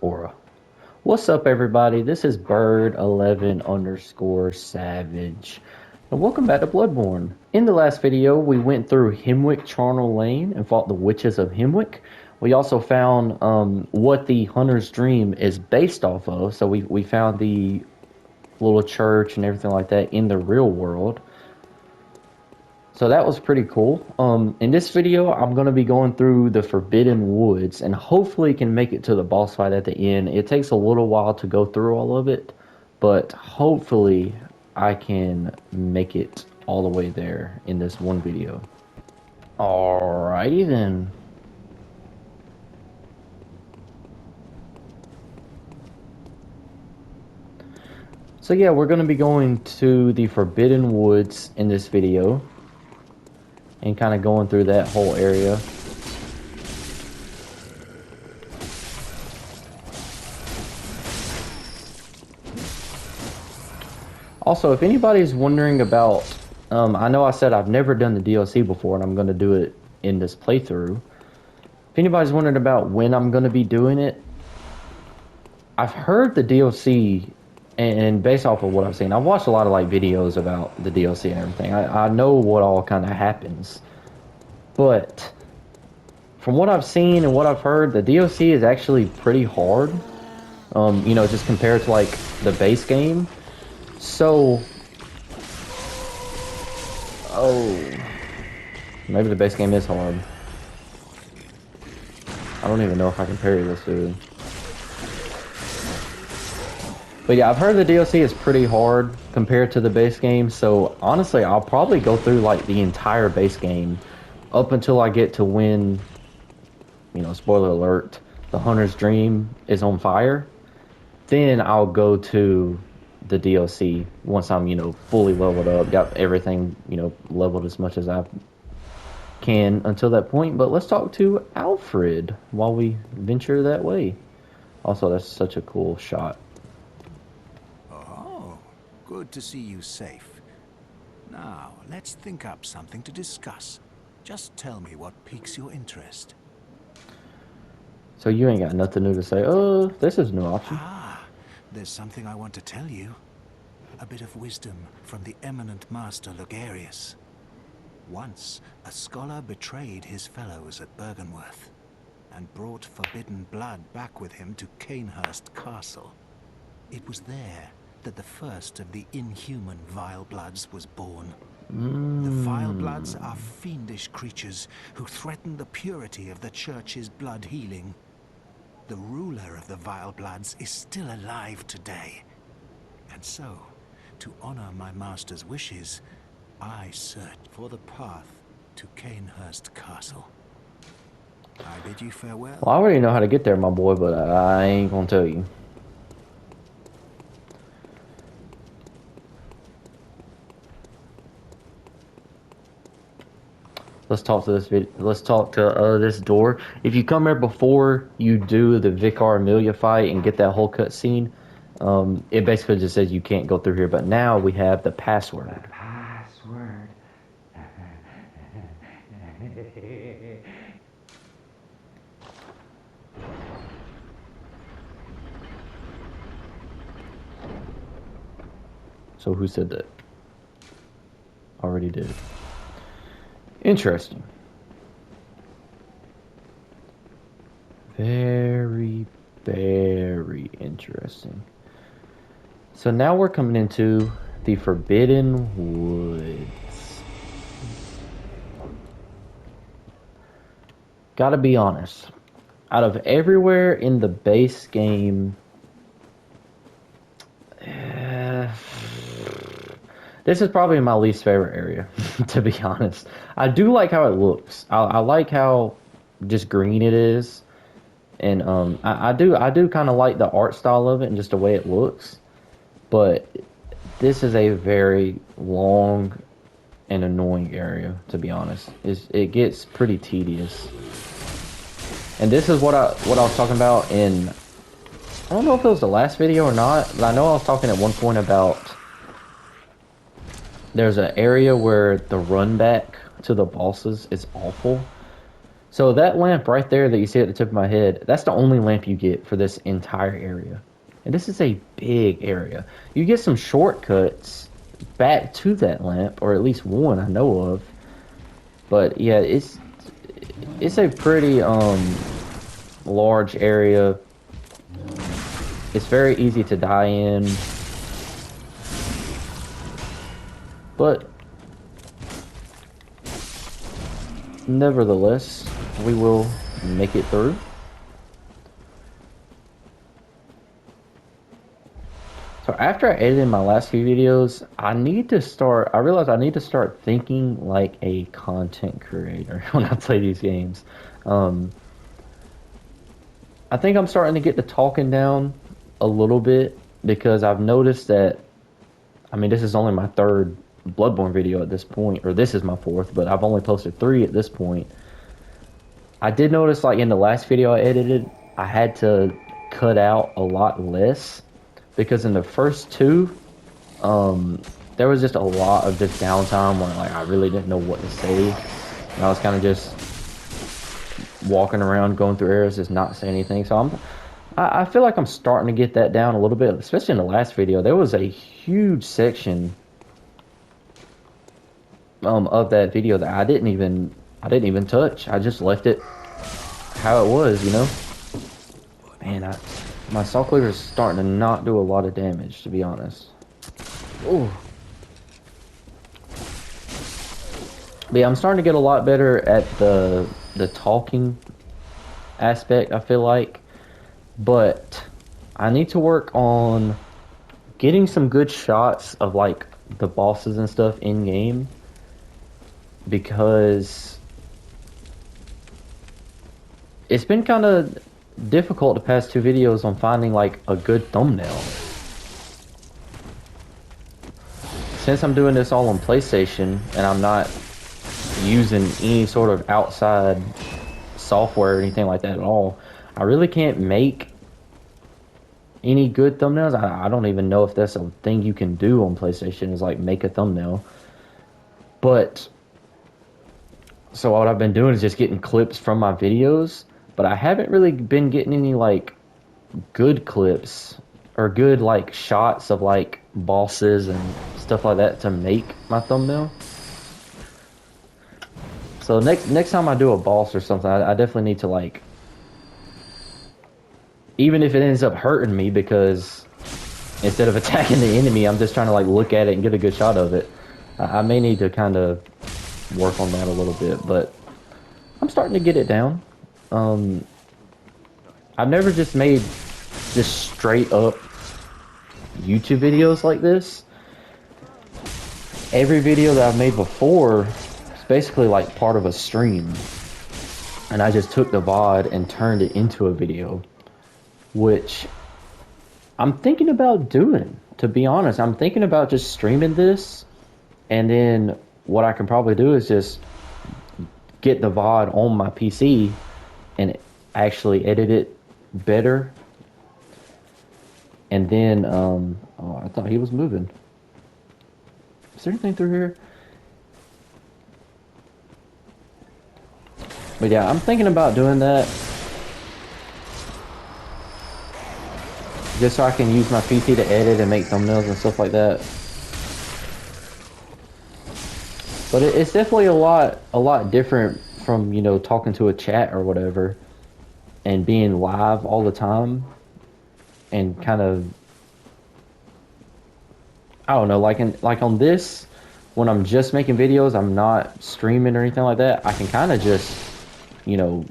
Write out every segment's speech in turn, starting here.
Aura. What's up, everybody? This is Bird11_Savage, and welcome back to Bloodborne. In the last video, we went through Hemwick Charnel Lane and fought the witches of Hemwick. We also found what the Hunter's Dream is based off of, so we found the little church and everything like that in the real world. So that was pretty cool. In this video, I'm going to be going through the Forbidden Woods and hopefully can make it to the boss fight at the end. It takes a little while to go through all of it, but hopefully I can make it all the way there in this one video. Alrighty then. So yeah, we're going to be going to the Forbidden Woods in this video and kind of going through that whole area. Also, if anybody's wondering about, I know I said I've never done the DLC before and I'm going to do it in this playthrough. If anybody's wondering about when I'm going to be doing it, I've heard the DLC, and based off of what I've seen, I've watched a lot of like videos about the DLC and everything. I know what all kind of happens, but from what I've seen and what I've heard, the DLC is actually pretty hard. You know, just compared to like the base game. So, maybe the base game is hard. I don't even know if I can parry this dude. But yeah, I've heard the DLC is pretty hard compared to the base game, so honestly, I'll probably go through like the entire base game up until I get to when, you know, spoiler alert, the Hunter's Dream is on fire. Then I'll go to the DLC once I'm, you know, fully leveled up, got everything, you know, leveled as much as I can until that point. But let's talk to Alfred while we venture that way. Also, that's such a cool shot. Good to see you safe. Now, let's think up something to discuss. Just tell me what piques your interest. So you ain't got nothing new to say. Oh, this is a new option. There's something I want to tell you. A bit of wisdom from the eminent master Logarius. Once, a scholar betrayed his fellows at Bergenworth and brought forbidden blood back with him to Canehurst Castle. It was there that the first of the inhuman Vile Bloods was born. The Vile Bloods are fiendish creatures who threaten the purity of the Church's blood healing. The ruler of the Vile Bloods is still alive today. And so, to honor my master's wishes, I search for the path to Canehurst Castle. I bid you farewell. Well, I already know how to get there, my boy, but I ain't gonna tell you. Let's talk to this this door. If you come here before you do the Vicar Amelia fight and get that whole cutscene, it basically just says you can't go through here. But now we have the password. The password. So who said that? Already did. Interesting. Very, very interesting. So now we're coming into the Forbidden Woods. Gotta be honest. Out of everywhere in the base game, this is probably my least favorite area, to be honest. I do like how it looks. I like how just green it is, and I do kind of like the art style of it and just the way it looks. But this is a very long and annoying area, to be honest. It gets pretty tedious. And this is what I was talking about in, I don't know if it was the last video or not, but I know I was talking at one point about there's an area where the run back to the bosses is awful. So that lamp right there that you see at the tip of my head, that's the only lamp you get for this entire area. And this is a big area. You get some shortcuts back to that lamp, or at least one I know of. But yeah, it's a pretty large area. It's very easy to die in. But nevertheless, we will make it through. So after I edited my last few videos, I realized I need to start thinking like a content creator when I play these games. Um, I think I'm starting to get the talking down a little bit because I've noticed that, I mean, this is only my third Bloodborne video at this point, or this is my fourth, but I've only posted 3 at this point. I did notice, like in the last video I edited, I had to cut out a lot less because in the first 2, there was just a lot of just downtime where like I really didn't know what to say, and I was kind of just walking around going through areas just not saying anything. So I feel like I'm starting to get that down a little bit, especially in the last video. There was a huge section of that video that I didn't even touch. I just left it how it was, you know. Man, my saw cleaver is starting to not do a lot of damage, to be honest. Ooh. But yeah, I'm starting to get a lot better at the talking aspect, I feel like. But I need to work on getting some good shots of like the bosses and stuff in game, because it's been kind of difficult the past 2 videos on finding like a good thumbnail. Since I'm doing this all on PlayStation and I'm not using any sort of outside software or anything like that at all, I really can't make any good thumbnails. I don't even know if that's a thing you can do on PlayStation, is like make a thumbnail. But so what I've been doing is just getting clips from my videos, but I haven't really been getting any like good clips or good like shots of like bosses and stuff like that to make my thumbnail. So next time I do a boss or something, I definitely need to like, even if it ends up hurting me, because instead of attacking the enemy, I'm just trying to like look at it and get a good shot of it. I may need to kind of work on that a little bit, but I'm starting to get it down. I've never just made just straight up YouTube videos like this. Every video that I've made before is basically like part of a stream, and I just took the VOD and turned it into a video, which I'm thinking about doing, to be honest. I'm thinking about just streaming this, and then what I can probably do is just get the VOD on my PC and actually edit it better. And then, oh, I thought he was moving. Is there anything through here? But yeah, I'm thinking about doing that, just so I can use my PC to edit and make thumbnails and stuff like that. But it's definitely a lot different from, you know, talking to a chat or whatever and being live all the time, and kind of, I don't know, like on this, when I'm just making videos, I'm not streaming or anything like that, I can kind of just, you know,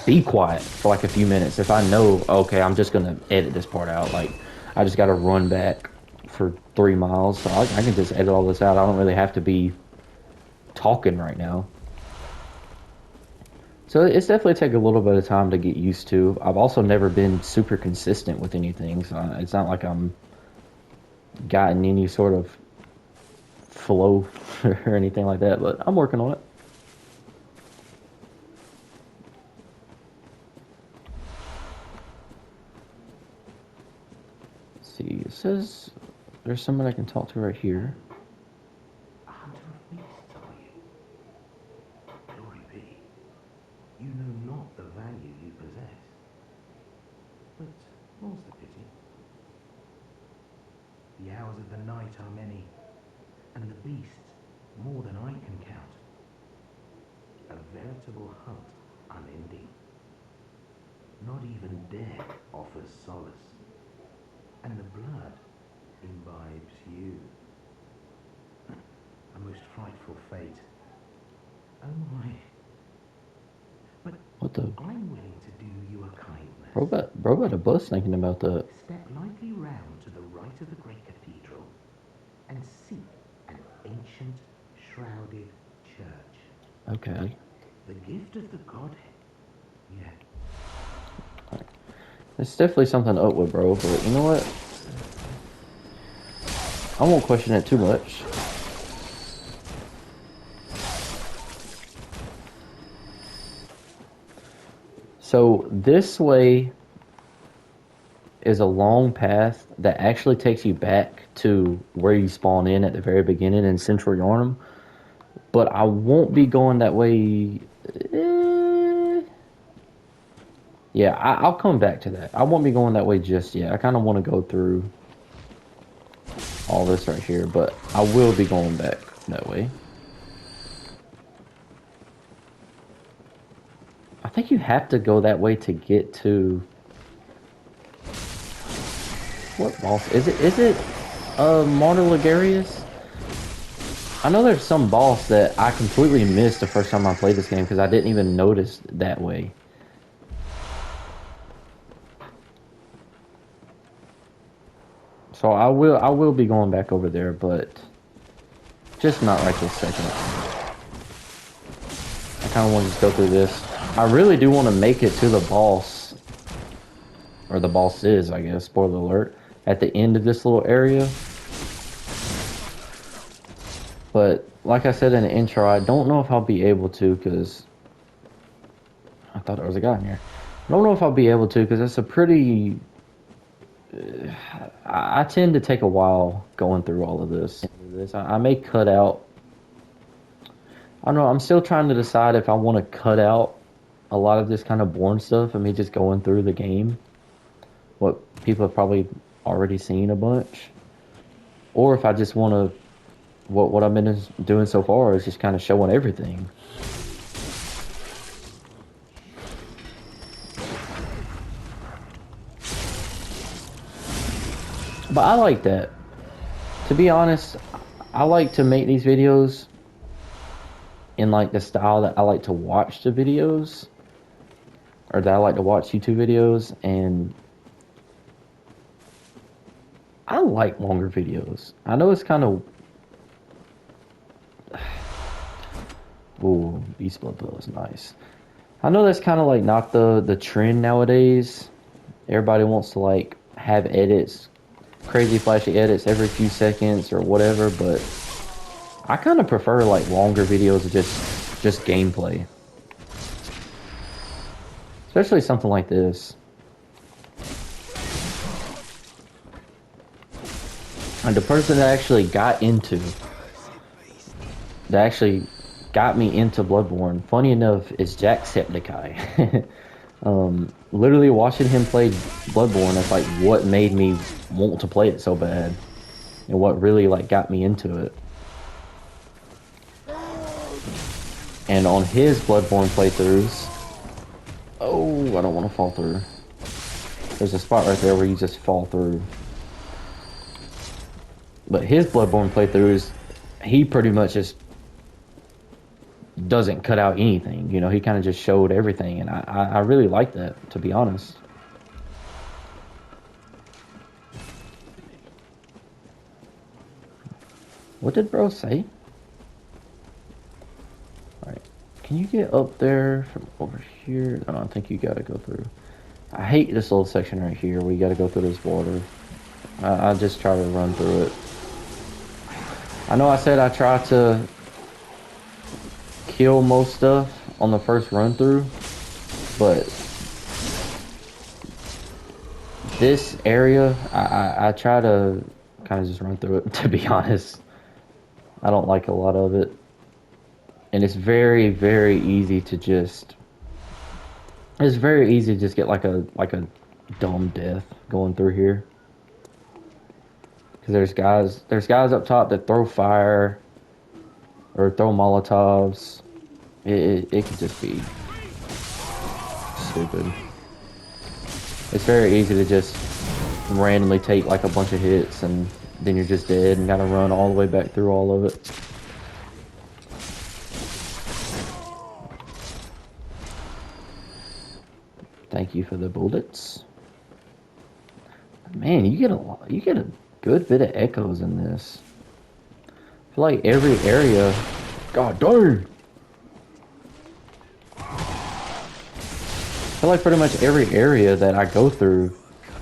be quiet for like a few minutes. If I know, okay, I'm just gonna edit this part out, like I just gotta run back for 3 miles, so I can just edit all this out. I don't really have to be talking right now. So it's definitely take a little bit of time to get used to. I've also never been super consistent with anything, so it's not like I'm gotten any sort of flow or anything like that, but I'm working on it. Let's see, it says there's someone I can talk to right here. Glory be. You you know not the value you possess. But more's the pity. The hours of the night are many, and the beasts more than I can count. A veritable hunt unending. Not even death offers solace, and the blood imbibes you. A most frightful fate. Oh my. But What the? I'm willing to do you a kindness. Bro got a bus thinking about that. Step lightly round to the right of the great cathedral and seek an ancient, shrouded church. Okay. The gift of the Godhead. Yeah. It's definitely something up with, bro, but you know what? I won't question it too much. So this way is a long path that actually takes you back to where you spawn in at the very beginning in Central Yarnum. But I won't be going that way. Yeah, I'll come back to that. I won't be going that way just yet. I kind of want to go through all this right here, but I will be going back that way. I think you have to go that way to get to... What boss? Is it Martyr Ligarius? I know there's some boss that I completely missed the first time I played this game because I didn't even notice that way. So I will be going back over there, but just not right this second. I kind of want to just go through this. I really do want to make it to the boss, or the bosses, I guess, spoiler alert, at the end of this little area. But like I said in the intro, I don't know if I'll be able to, because I thought there was a guy in here. I don't know if I'll be able to, because it's a pretty... I tend to take a while going through all of this. I may cut out... I don't know, I'm still trying to decide if I want to cut out a lot of this kind of Bourne stuff and me just going through the game. What people have probably already seen a bunch. Or if I just want to... What I've been doing so far is just kind of showing everything. But I like that. To be honest, I like to make these videos in like the style that I like to watch the videos, or that I like to watch YouTube videos, and I like longer videos. I know it's kind of... Ooh, Beast Blood Bill is nice. I know that's kind of like not the trend nowadays. Everybody wants to like have edits, crazy flashy edits every few seconds or whatever, but I kind of prefer like longer videos of just gameplay. Especially something like this. And the person that actually got me into Bloodborne, funny enough, is Jacksepticeye. Literally watching him play Bloodborne is like what made me want to play it so bad, and what really like got me into it. And on his Bloodborne playthroughs, oh, I don't want to fall through. There's a spot right there where you just fall through. But his Bloodborne playthroughs, he pretty much just doesn't cut out anything. You know, he kind of just showed everything, and I really like that, to be honest. What did bro say? Alright, can you get up there from over here? No, I think you gotta go through. I hate this little section right here where you gotta go through this water. I just try to run through it. I know I said I try to kill most stuff on the first run through, but this area, I try to kind of just run through it, to be honest. I don't like a lot of it. And it's very, very easy to just It's very easy to just get like a dumb death going through here. Because there's guys up top that throw fire or throw Molotovs. It could just be stupid. It's very easy to just randomly take like a bunch of hits and then you're just dead and gotta run all the way back through all of it. Thank you for the bullets. Man, you get a good bit of echoes in this. I feel like every area. God darn! I feel like pretty much every area that I go through,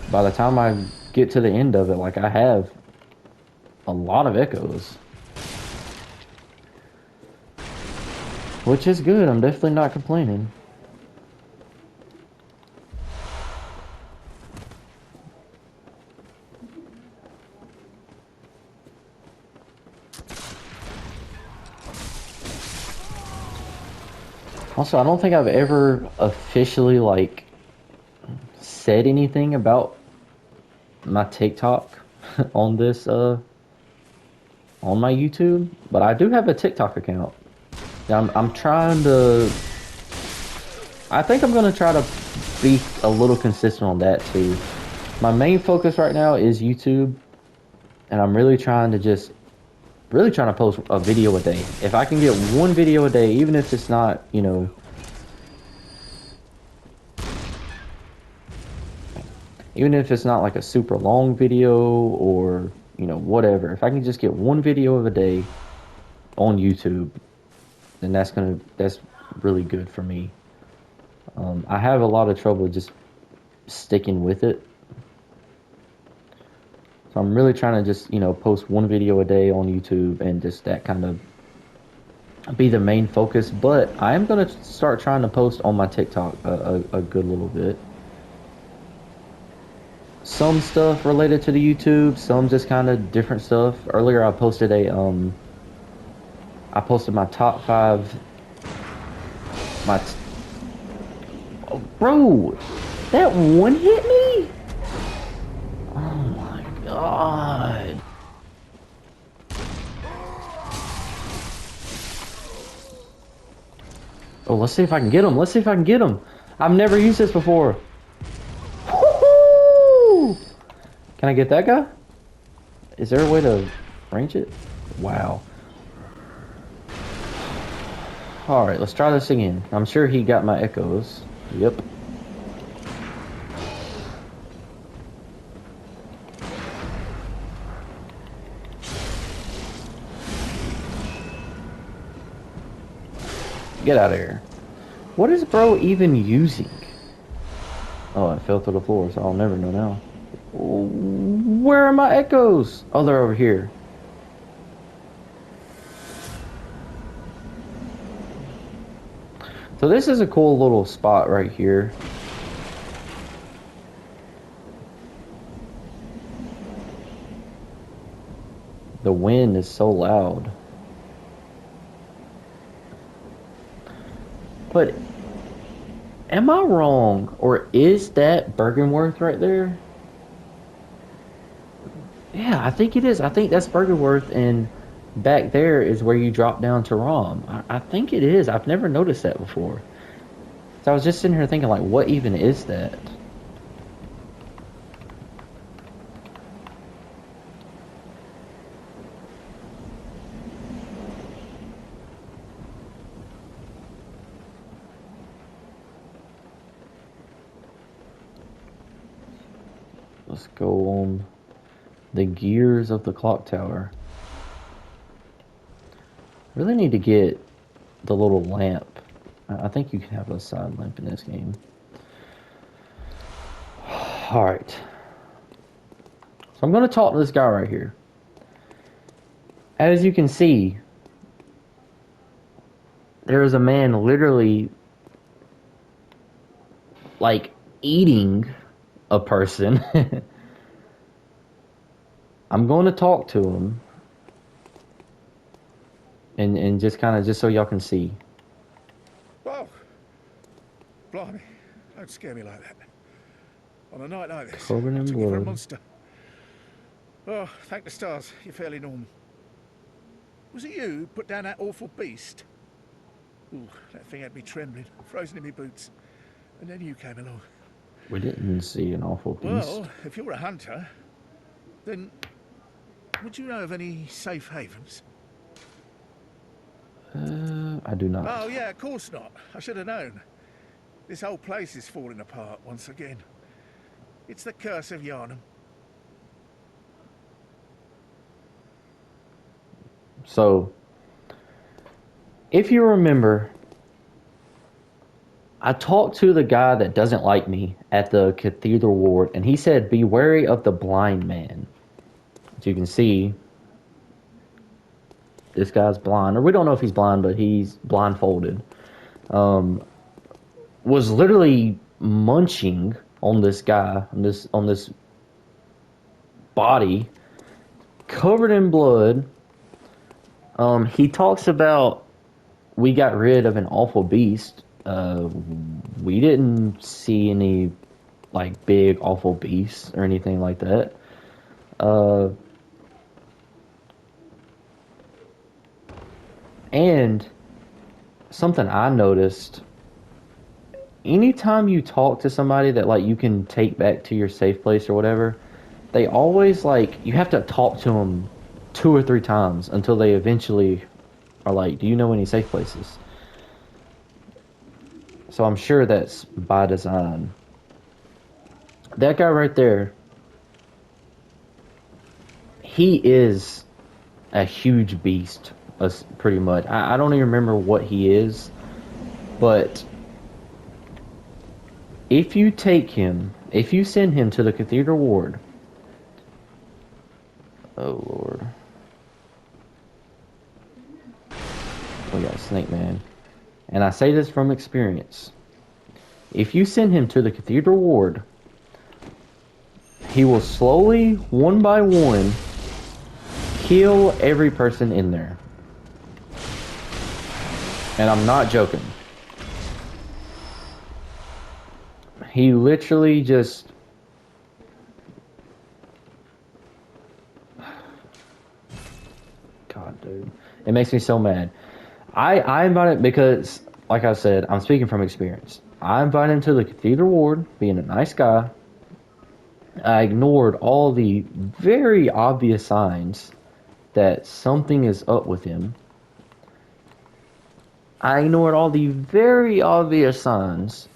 by the time I get to the end of it, like I have a lot of echoes. Which is good, I'm definitely not complaining. Also, I don't think I've ever officially, like, said anything about my TikTok on this, on my YouTube, but I do have a TikTok account. I'm trying to, I think I'm going to try to be a little consistent on that too. My main focus right now is YouTube, and I'm really trying to post a video a day. If I can get one video a day, even if it's not, you know, even if it's not like a super long video or, you know, whatever. If I can just get one video of a day on YouTube, then that's really good for me. I have a lot of trouble just sticking with it. So I'm really trying to just, you know, post one video a day on YouTube and just that kind of be the main focus. But I am going to start trying to post on my TikTok a good little bit. Some stuff related to the YouTube, some just kind of different stuff. Earlier I posted I posted my top 5 oh, bro, that one hit me? Oh my god. Oh, let's see if I can get him. Let's see if I can get him. I've never used this before. Woo-hoo! Can I get that guy? Is there a way to range it? Wow. Alright, let's try this again. I'm sure he got my echoes. Yep. Get out of here. What is bro even using? Oh, it fell to the floor, so I'll never know now. Where are my echoes? Oh, they're over here. So this is a cool little spot right here. The wind is so loud. But am I wrong, or is that Bergenworth right there? Yeah, I think it is. I think that's Bergenworth, and back there is where you drop down to Rom. I think it is. I've never noticed that before. So I was just sitting here thinking, like, what even is that? Let's go on the gears of the clock tower. Really need to get the little lamp. I think you can have a side lamp in this game. Alright. So I'm going to talk to this guy right here. As you can see, there is a man literally, like, eating a person. I'm going to talk to him. And just kind of, just so y'all can see. Whoa! Blimey. don't scare me like that. On a night like this, Covered I in took you for a blood. monster. Oh, thank the stars, you're fairly normal. Was it you who put down that awful beast? Ooh, that thing had me trembling, frozen in my boots. And then you came along. We didn't see an awful beast. Well, if you're a hunter, then would you know of any safe havens? I do not. Oh, yeah, of course not. I should have known. This whole place is falling apart once again. It's the curse of Yarnum. So, if you remember, I talked to the guy that doesn't like me at the Cathedral Ward, and he said, be wary of the blind man. As you can see, this guy's blind, or we don't know if he's blind, but he's blindfolded. Was literally munching on this guy, on this body, covered in blood. He talks about we got rid of an awful beast. We didn't see any like big awful beasts or anything like that. And something I noticed, anytime you talk to somebody that like you can take back to your safe place or whatever, they always like you have to talk to them 2 or 3 times until they eventually are like, do you know any safe places? So I'm sure that's by design. That guy right there, he is a huge beast, pretty much. I don't even remember what he is, but if you send him to the Cathedral Ward, oh Lord, we got Snake Man, and I say this from experience. If you send him to the Cathedral Ward, he will slowly, one by one, kill every person in there. And I'm not joking. He literally just... God, dude. It makes me so mad. I invited because, like I said, I'm speaking from experience. I invited him to the Cathedral Ward, being a nice guy. I ignored all the very obvious signs that something is up with him. I ignored all the very obvious signs,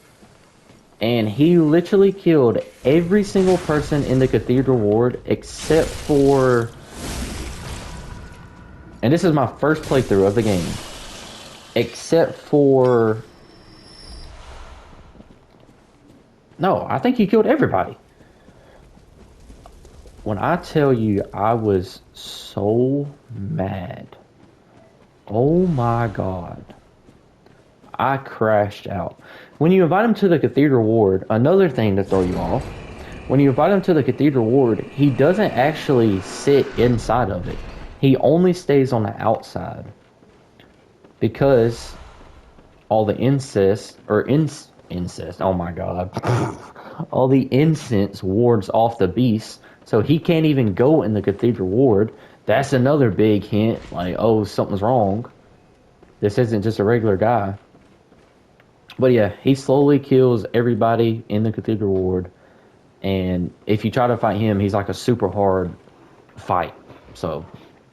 and he literally killed every single person in the Cathedral Ward except for... And this is my first playthrough of the game. Except for... No, I think he killed everybody. When I tell you I was so mad. Oh my God. I crashed out. When you invite him to the Cathedral Ward, another thing to throw you off, when you invite him to the Cathedral Ward, he doesn't actually sit inside of it. He only stays on the outside. Because all the incest, oh my God. All the incense wards off the beast, so he can't even go in the Cathedral Ward. That's another big hint, like, oh, something's wrong. This isn't just a regular guy. But yeah, he slowly kills everybody in the Cathedral Ward. And if you try to fight him, he's like a super hard fight. So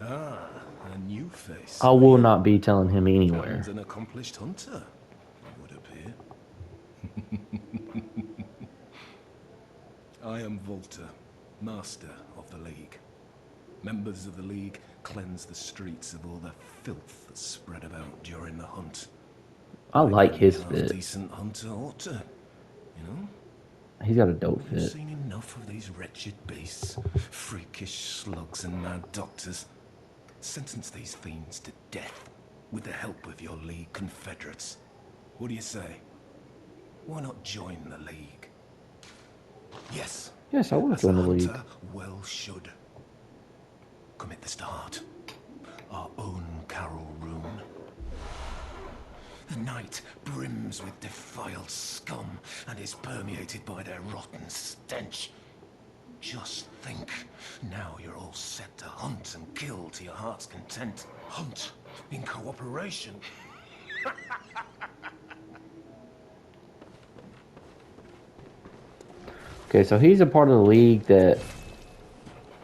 Ah, a new face. I will not be telling him anywhere. And an accomplished hunter, it would appear. I am Volta, master of the League. Members of the League cleanse the streets of all the filth that's spread about during the hunt. I like his A fit. decent hunter ought to, you know? He's got a dope We've fit. seen enough of these wretched beasts, freakish slugs and mad doctors. Sentence these fiends to death with the help of your League confederates. What do you say? Why not join the League? Yes. Yes, I will as join a the League. hunter well should. Commit this to heart. Our own Carol rune. The night brims with defiled scum and is permeated by their rotten stench. Just think, now you're all set to hunt and kill to your heart's content. Hunt in cooperation. Okay, so he's a part of the league that,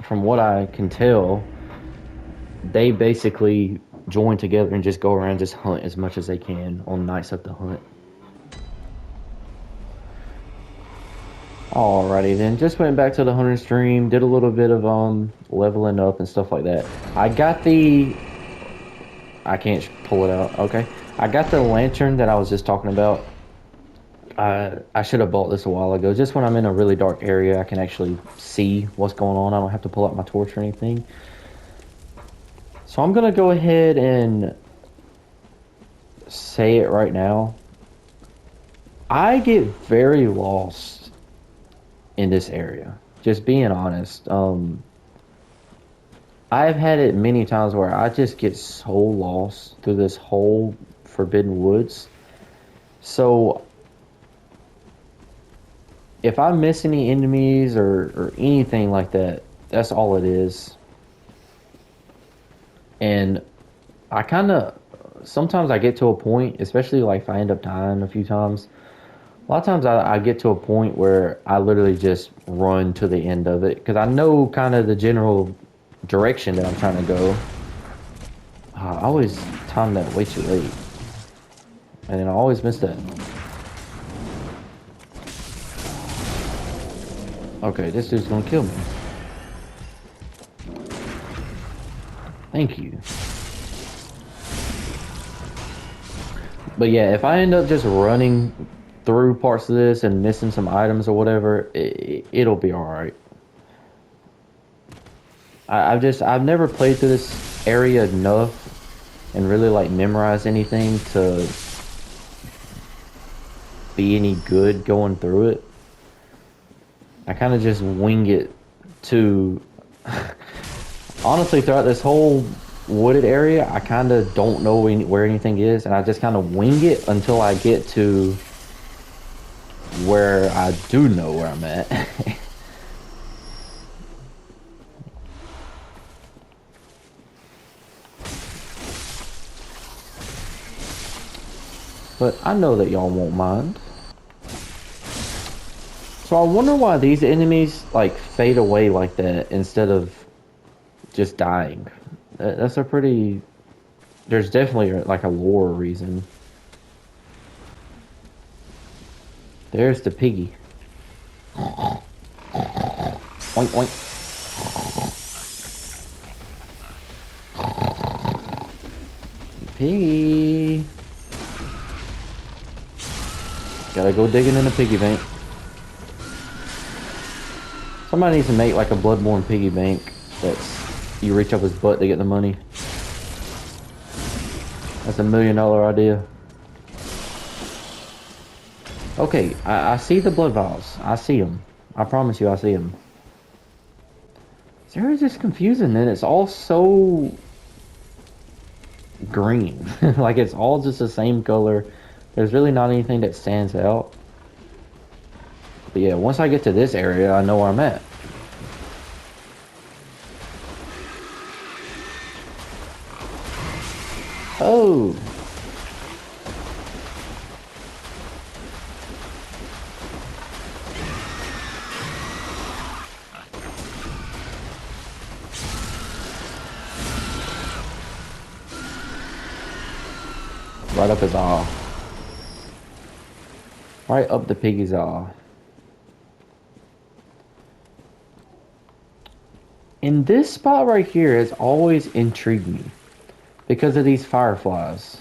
from what I can tell, they basically join together and just go around and just hunt as much as they can on nights of the hunt. Alrighty then, just went back to the hunter stream, did a little bit of leveling up and stuff like that. I got the... I can't pull it out, okay. I got the lantern that I was just talking about. I should have bought this a while ago. Just when I'm in a really dark area, I can actually see what's going on. I don't have to pull out my torch or anything. So I'm going to go ahead and say it right now. I get very lost in this area. Just being honest. I've had it many times where I just get so lost through this whole Forbidden Woods. So if I miss any enemies or anything like that, that's all it is. And I kind of, sometimes I get to a point, especially like if I end up dying a few times, a lot of times I get to a point where I literally just run to the end of it. Because I know kind of the general direction that I'm trying to go. I always time that way too late. And then I always miss that. Okay, this dude's gonna kill me. Thank you. But yeah, if I end up just running through parts of this and missing some items or whatever, it'll be alright. I've never played through this area enough and really like memorized anything to be any good going through it. I kind of just wing it to... Honestly, throughout this whole wooded area, I kind of don't know where anything is, and I just kind of wing it until I get to where I do know where I'm at. But I know that y'all won't mind. So I wonder why these enemies like fade away like that instead of just dying. That's a pretty... There's definitely like a lore reason. There's the piggy. Oink oink. Piggy. Gotta go digging in the piggy bank. Somebody needs to make like a BloodBorne piggy bank that's... You reach up his butt to get the money. That's $1 million idea. Okay, I see the blood vials. I see them. I promise you I see them. This area is just confusing, then. It's all so green. Like it's all just the same color. There's really not anything that stands out. But yeah, once I get to this area, I know where I'm at. Oh! Right up his aw. Right up the piggy's aw. And this spot right here has always intrigued me. Because of these fireflies.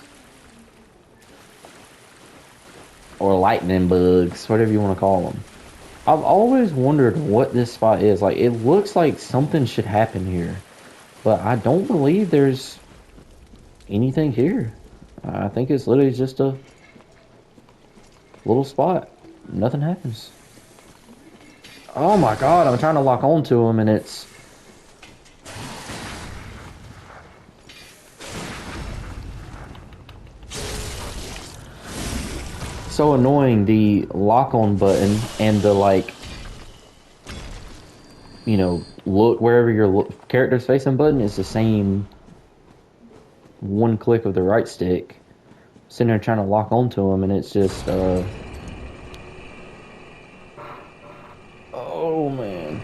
Or lightning bugs, whatever you want to call them. I've always wondered what this spot is. Like, it looks like something should happen here. But I don't believe there's anything here. I think it's literally just a little spot. Nothing happens. Oh my god, I'm trying to lock onto him and it's... so annoying. The lock on button and the like, you know, look wherever your character's facing button is the same one click of the right stick. Sitting there trying to lock onto him, and it's just oh man,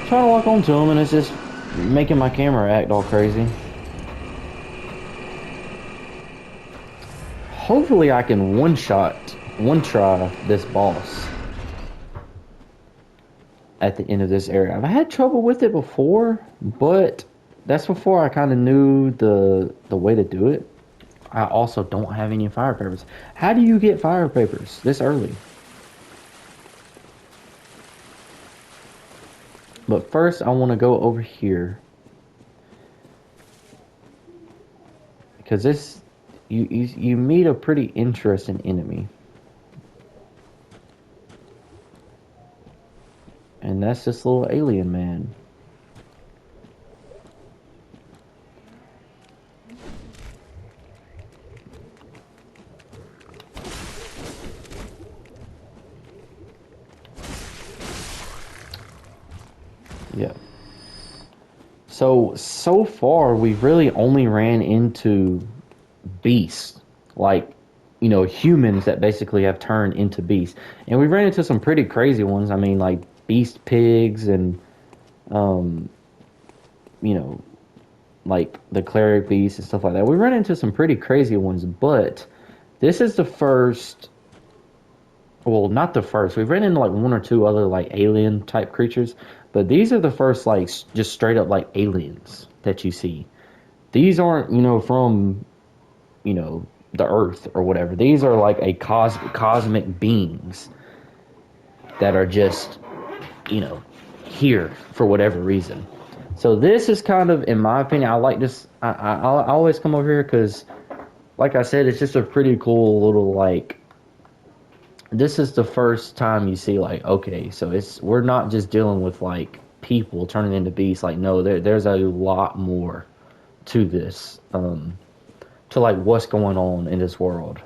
trying to lock onto him, and it's just making my camera act all crazy. Hopefully I can one try this boss at the end of this area. I've had trouble with it before, but that's before I kind of knew the way to do it. I also don't have any fire papers. How do you get fire papers this early? But first I want to go over here, because this you meet a pretty interesting enemy. And that's this little alien man. Yeah. So far we've really only ran into beasts, like, you know, humans that basically have turned into beasts. And we ran into some pretty crazy ones. I mean, like beast pigs and you know, like the cleric beasts and stuff like that. We ran into some pretty crazy ones, but this is the first, well, not the first. We've ran into like one or two other like alien type creatures, but these are the first like just straight up like aliens that you see. These aren't, you know, from, you know, the earth or whatever. These are like a cosmic beings that are just, you know, here for whatever reason. So this is kind of, in my opinion, I like this. I always come over here because, like I said, it's just a pretty cool little, like, this is the first time you see, like, okay, so we're not just dealing with like people turning into beasts. Like, no, there's a lot more to this, to like what's going on in this world.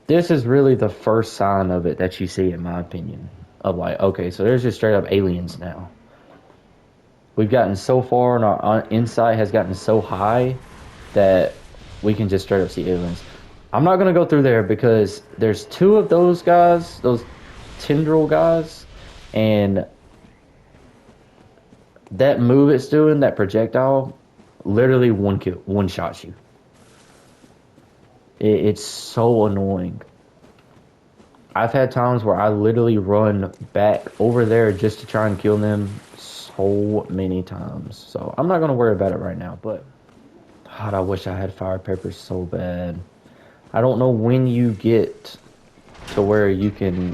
This is really the first sign of it that you see, in my opinion, of like, okay, so there's just straight up aliens now. We've gotten so far, and our insight has gotten so high that we can just straight up see aliens. I'm not going to go through there because there's two of those guys, those tendril guys, and that move it's doing, that projectile, literally one shots you. It's so annoying. I've had times where I literally run back over there just to try and kill them so many times. So I'm not going to worry about it right now, but God, I wish I had fire papers so bad. I don't know when you get to where you can...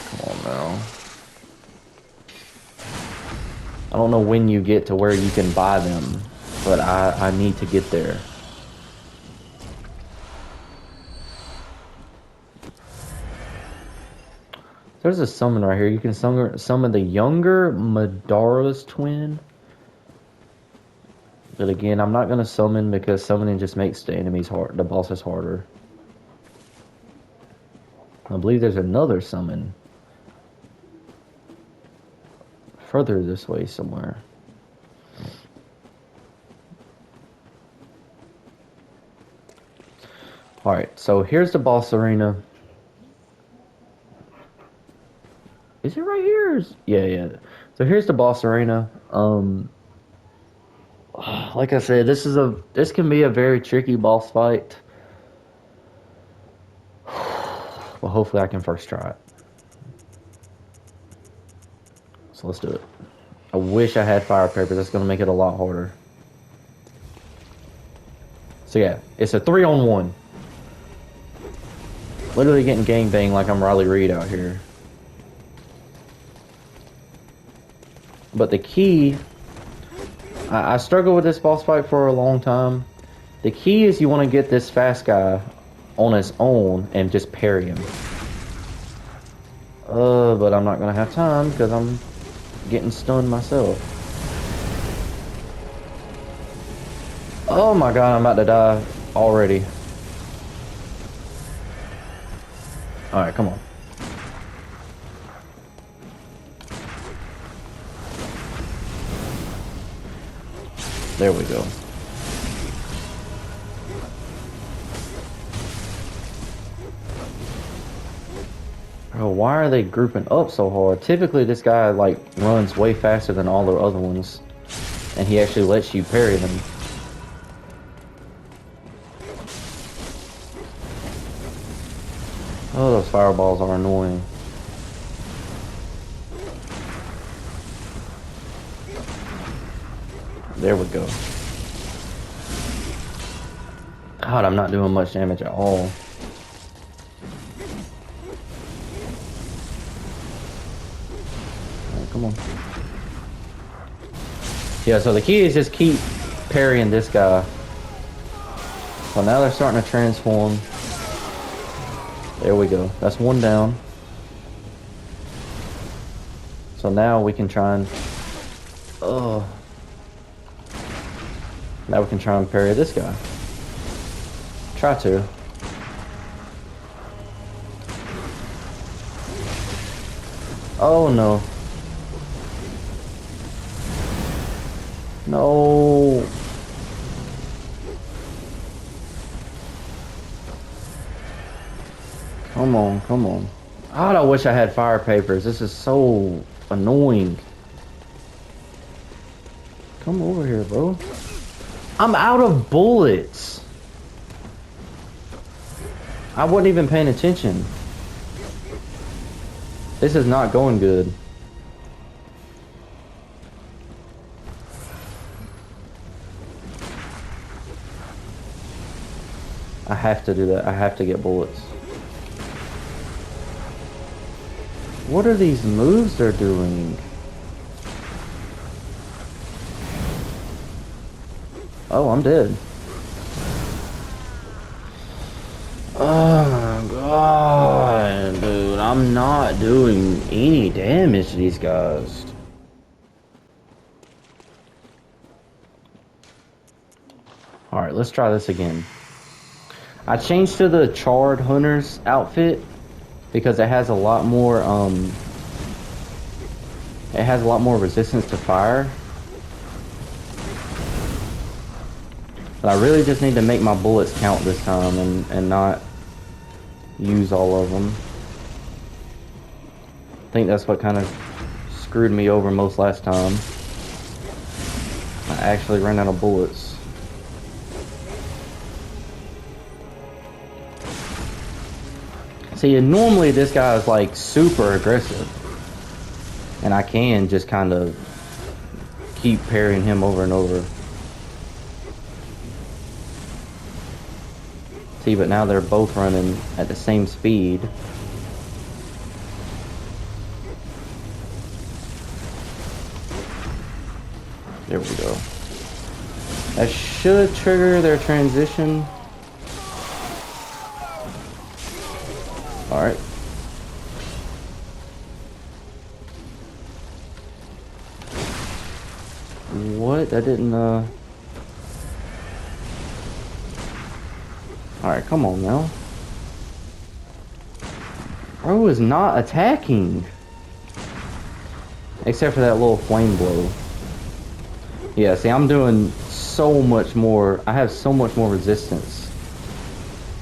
Come on now. I don't know when you get to where you can buy them, but I need to get there. There's a summon right here. You can summon the younger Madara's twin. But again, I'm not going to summon because summoning just makes the enemies the bosses harder. I believe there's another summon further this way somewhere. Alright, so here's the boss arena. Is it right here? Yeah. So here's the boss arena. Like I said, this can be a very tricky boss fight. Well, hopefully I can first try it. So let's do it. I wish I had fire paper. That's going to make it a lot harder. So yeah, it's a 3-on-1. Literally getting gangbanged like I'm Riley Reid out here. But the key... I struggled with this boss fight for a long time. The key is you want to get this fast guy on his own and just parry him. But I'm not going to have time because I'm getting stunned myself. Oh my god, I'm about to die already. Alright, come on. There we go. Bro, why are they grouping up so hard? Typically, this guy, like, runs way faster than all the other ones. And he actually lets you parry them. Oh, those fireballs are annoying. There we go. God, I'm not doing much damage at all. Alright, come on. Yeah, so the key is just keep parrying this guy. So now they're starting to transform. There we go. That's one down. So now we can try and... now we can try and parry this guy. Try to. Oh no. No. Come on, come on. God, I wish I had fire papers. This is so annoying. Come over here, bro. I'm out of bullets. I wasn't even paying attention. This is not going good. I have to do that. I have to get bullets. What are these moves they're doing? Oh, I'm dead. Oh my god, dude. I'm not doing any damage to these guys. Alright, let's try this again. I changed to the Charred Hunter's outfit because it has a lot more, it has a lot more resistance to fire. But I really just need to make my bullets count this time and not use all of them. I think that's what kind of screwed me over most last time. I actually ran out of bullets. See, normally this guy is like super aggressive. And I can just kind of keep parrying him over and over. See, but now they're both running at the same speed. There we go. That should trigger their transition. Alright. What? That didn't, Alright, come on now. Bro is not attacking. Except for that little flame blow. Yeah, see, I'm doing so much more. I have so much more resistance.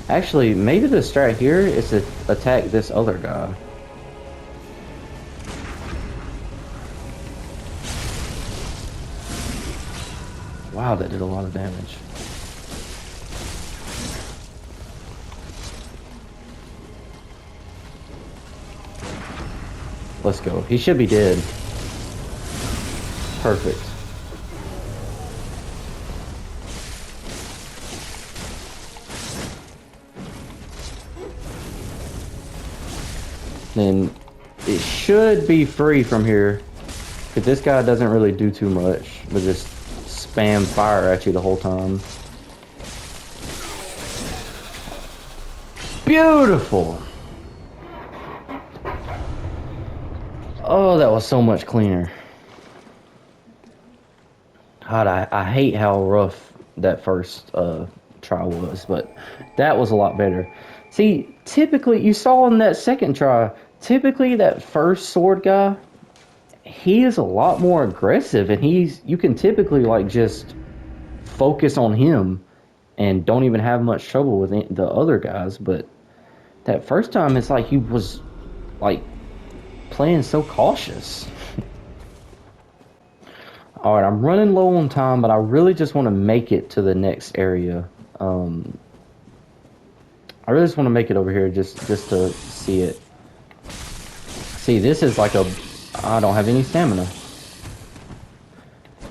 Actually, maybe the strat here is to attack this other guy. Wow, that did a lot of damage. Let's go. He should be dead. Perfect. Then it should be free from here. Because this guy doesn't really do too much. But just spam fire at you the whole time. Beautiful! Oh, that was so much cleaner. God, I hate how rough that first try was, but that was a lot better. See, typically, you saw in that second try, typically that first sword guy, he is a lot more aggressive, and you can typically like just focus on him and don't even have much trouble with the other guys. But that first time, it's like he was like playing so cautious. All right, I'm running low on time, but I really just want to make it to the next area. I really just want to make it over here just to see it. See, this is like I don't have any stamina.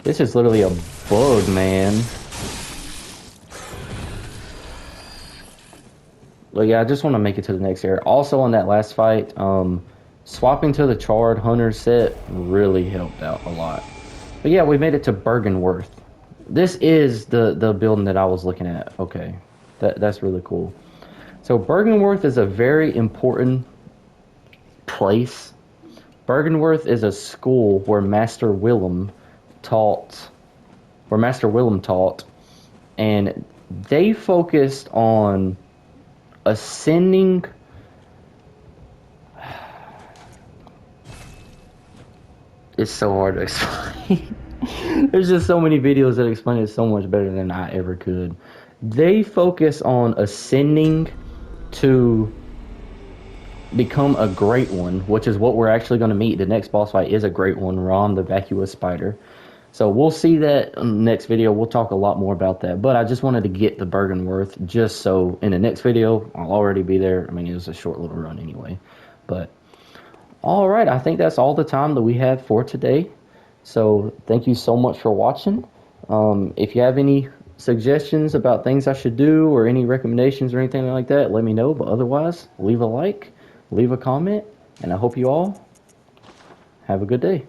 This is literally a bug, man. But yeah, I just want to make it to the next area. Also, on that last fight, swapping to the Charred Hunter set really helped out a lot. But yeah, we made it to Bergenworth. This is the building that I was looking at. Okay, that's really cool. So Bergenworth is a very important place. Bergenworth is a school where Master Willem taught, and they focused on ascending. It's so hard to explain. There's just so many videos that explain it so much better than I ever could. They focus on ascending to become a great one, which is what we're actually going to meet. The next boss fight is a great one, Rom the Vacuous Spider. So we'll see that in the next video. We'll talk a lot more about that. But I just wanted to get the Bergenworth just so in the next video, I'll already be there. I mean, it was a short little run anyway. But all right, I think that's all the time that we have for today. So thank you so much for watching. If you have any suggestions about things I should do or any recommendations or anything like that, let me know. But otherwise, leave a like, leave a comment, and I hope you all have a good day.